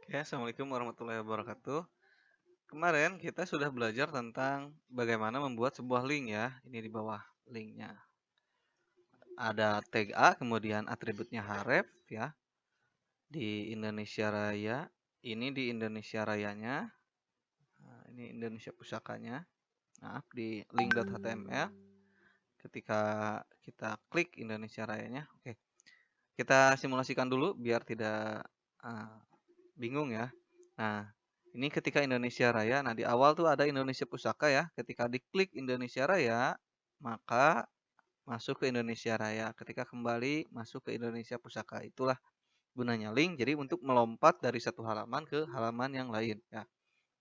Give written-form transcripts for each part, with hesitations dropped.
Oke, Assalamualaikum warahmatullahi wabarakatuh. Kemarin kita sudah belajar tentang bagaimana membuat sebuah link ya. Ini di bawah linknya. Ada tag A, kemudian atributnya href ya. Di Indonesia Raya. Ini di Indonesia Rayanya. Nah, ini Indonesia Pusakanya. Maaf, di link.html. Ketika kita klik Indonesia Rayanya. Oke, kita simulasikan dulu biar tidak bingung ya. Nah, ini ketika Indonesia Raya. Nah, di awal tuh ada Indonesia Pusaka ya. Ketika diklik Indonesia Raya, maka masuk ke Indonesia Raya. Ketika kembali masuk ke Indonesia Pusaka. Itulah gunanya link. Jadi untuk melompat dari satu halaman ke halaman yang lain ya.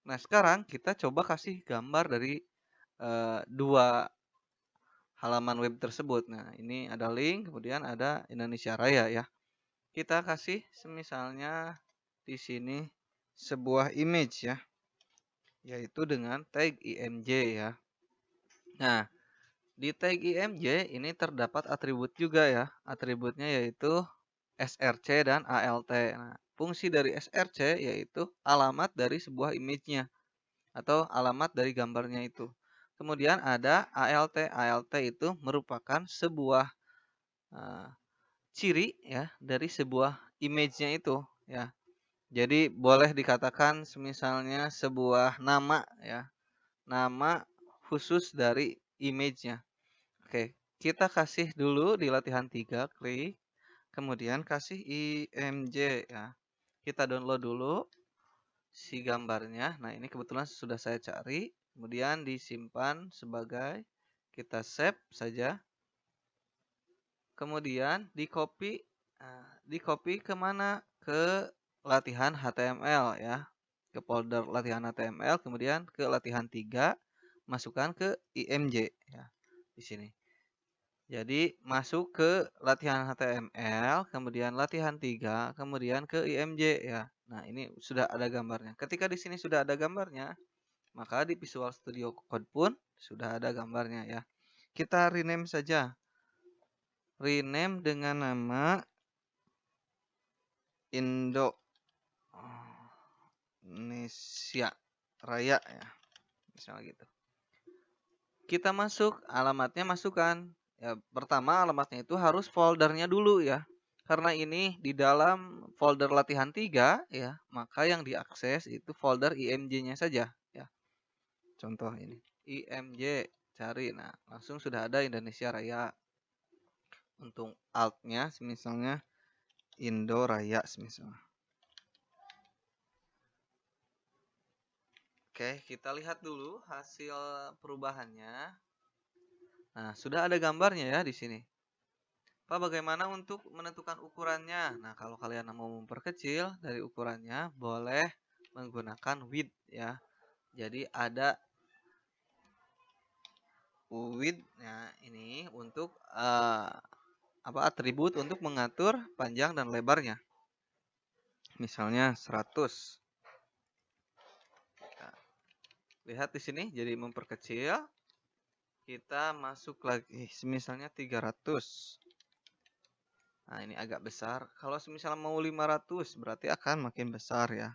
Nah, sekarang kita coba kasih gambar dari dua halaman web tersebut. Nah, ini ada link, kemudian ada Indonesia Raya ya. Kita kasih semisalnya di sini sebuah image ya, yaitu dengan tag img ya. Nah, di tag img ini terdapat atribut juga ya. Atributnya yaitu src dan alt. Nah, fungsi dari src yaitu alamat dari sebuah image-nya atau alamat dari gambarnya itu. Kemudian ada alt. Alt itu merupakan sebuah ciri ya dari sebuah image-nya itu ya. Jadi boleh dikatakan semisalnya sebuah nama ya. Nama khusus dari image-nya. Oke, kita kasih dulu di latihan 3, klik. Kemudian kasih img ya. Kita download dulu si gambarnya. Nah, ini kebetulan sudah saya cari. Kemudian disimpan sebagai, kita save saja. Kemudian di-copy kemana? Ke latihan HTML ya. Ke folder latihan HTML, kemudian ke latihan 3, masukkan ke img ya. Di sini. Jadi masuk ke latihan HTML, kemudian latihan 3, kemudian ke img ya. Nah, ini sudah ada gambarnya. Ketika di sini sudah ada gambarnya, maka di Visual Studio Code pun sudah ada gambarnya ya. Kita rename saja. Rename dengan nama Indonesia Raya ya. Misalnya gitu. Kita masuk, alamatnya masukkan. Ya, pertama alamatnya itu harus foldernya dulu ya. Karena ini di dalam folder latihan 3 ya, maka yang diakses itu folder img-nya saja ya. Contoh ini, img cari. Nah, langsung sudah ada Indonesia Raya. Untuk alt-nya misalnya Indo Raya misalnya. Oke, kita lihat dulu hasil perubahannya. Nah, sudah ada gambarnya ya di sini. Pak, bagaimana untuk menentukan ukurannya? Nah, kalau kalian mau memperkecil dari ukurannya, boleh menggunakan width ya. Jadi ada width ya, ini untuk atribut untuk mengatur panjang dan lebarnya. Misalnya 100. Nah, lihat di sini jadi memperkecil. Kita masuk lagi misalnya 300. Nah, ini agak besar. Kalau misalnya mau 500 berarti akan makin besar ya.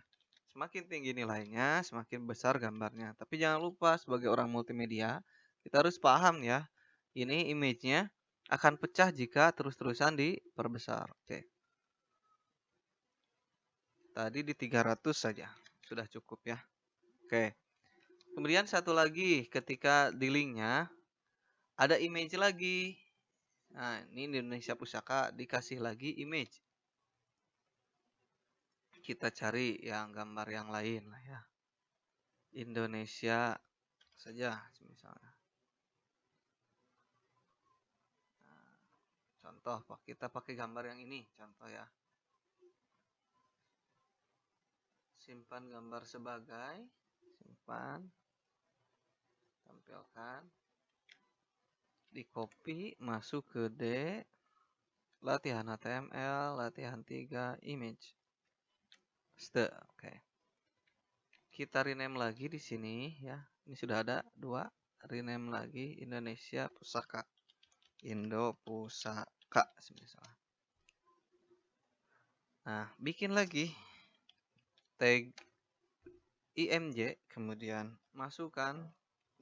Semakin tinggi nilainya, semakin besar gambarnya. Tapi jangan lupa sebagai orang multimedia, kita harus paham ya. Ini image-nya akan pecah jika terus-terusan diperbesar. Oke. Tadi di 300 saja. Sudah cukup ya. Oke. Kemudian satu lagi, ketika di linknya ada image lagi. Nah, ini di Indonesia Pusaka dikasih lagi image. Kita cari yang gambar yang lain lah ya. Indonesia saja misalnya. Nah, contoh, kita pakai gambar yang ini, contoh ya. Simpan gambar sebagai, simpan, tampilkan, di copy, masuk ke D, latihan HTML, latihan 3, image. Oke. Kita rename lagi di sini ya. Ini sudah ada 2, rename lagi Indonesia Pusaka. Indo Pusaka misalnya. Nah, bikin lagi tag IMJ, kemudian masukkan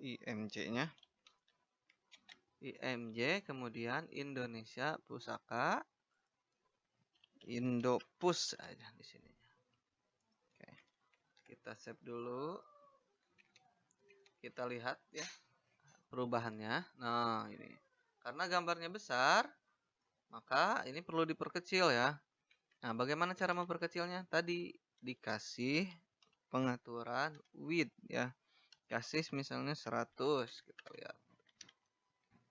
IMJ-nya. IMJ, kemudian Indonesia Pusaka, Indopus aja di sini. Oke. Kita save dulu. Kita lihat ya perubahannya. Nah, ini. Karena gambarnya besar, maka ini perlu diperkecil ya. Nah, bagaimana cara memperkecilnya? Tadi dikasih pengaturan width ya. Kasih misalnya 100, kita lihat.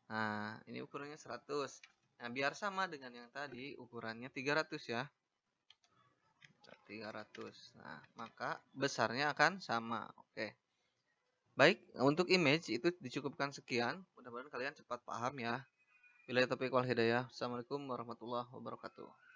Nah, ini ukurannya 100. Nah, biar sama dengan yang tadi, ukurannya 300 ya. 300. Nah, maka besarnya akan sama. Oke. Baik, untuk image itu dicukupkan sekian. Mudah-mudahan kalian cepat paham ya. Billahi taufiq wal hidayah. Assalamualaikum warahmatullahi wabarakatuh.